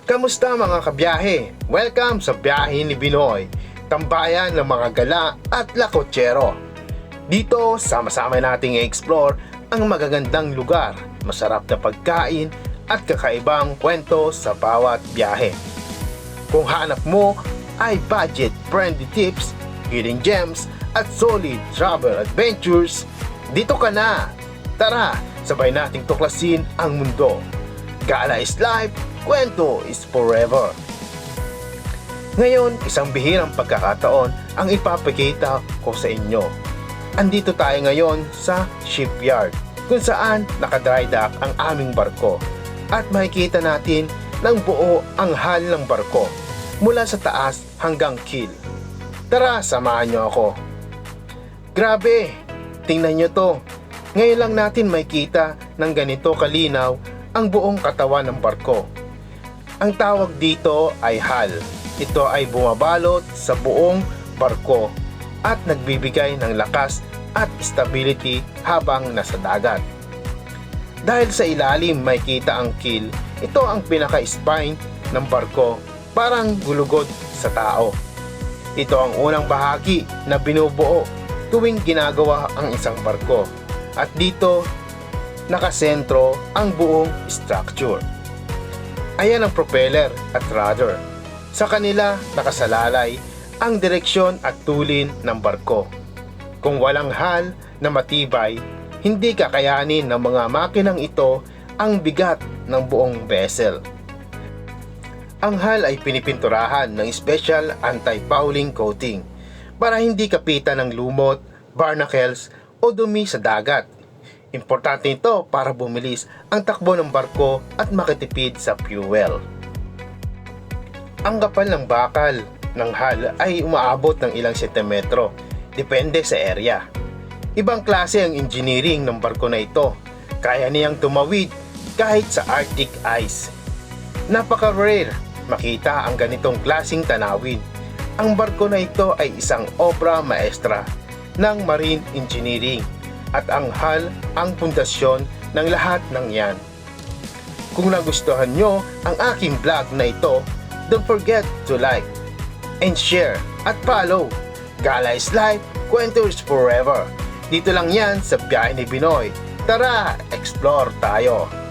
Kamusta mga kabiyahe? Welcome sa Biyahe ni Binoy, tambayan ng mga gala at lakotsero. Dito, sama-sama nating i-explore ang magagandang lugar, masarap na pagkain at kakaibang kwento sa bawat biyahe. Kung hanap mo ay budget-friendly tips, hidden gems at solid travel adventures, dito ka na! Tara, sabay nating tuklasin ang mundo. Gala is life, kwento is forever. Ngayon, isang bihirang pagkakataon ang ipapakita ko sa inyo. Andito tayo ngayon sa shipyard kung saan nakadry dock ang aming barko at makikita natin ng buo ang hull ng barko mula sa taas hanggang keel. Tara, samahan nyo ako. Grabe, tingnan nyo to. Ngayon lang natin makikita ng ganito kalinaw ang buong katawan ng barko. Ang tawag dito ay hull. Ito ay bumabalot sa buong barko at nagbibigay ng lakas at stability habang nasa dagat. Dahil sa ilalim makikita ang keel, ito ang pinaka-spine ng barko, parang gulugod sa tao. Ito ang unang bahagi na binubuo tuwing ginagawa ang isang barko. At dito, nakasentro ang buong structure. Ayan ang propeller at rudder. Sa kanila nakasalalay ang direksyon at tulin ng barko. Kung walang hull na matibay, hindi kakayanin ng mga makinang ito ang bigat ng buong vessel. Ang hull ay pinipinturahan ng special anti-fouling coating para hindi kapitan ng lumot, barnacles o dumi sa dagat. Importante ito para bumilis ang takbo ng barko at makatipid sa fuel. Ang kapal ng bakal ng hull ay umaabot ng ilang sentimetro, depende sa area. Ibang klase ang engineering ng barko na ito. Kaya niyang tumawid kahit sa Arctic ice. Napaka-rare makita ang ganitong klaseng tanawin. Ang barko na ito ay isang obra maestra ng marine engineering at ang hull ang pundasyon ng lahat ng yan. Kung nagustuhan nyo ang aking vlog na ito, don't forget to like and share at follow. Gala is life, kwento is forever. Dito lang yan sa Biyahe ni Binoy. Tara, explore tayo!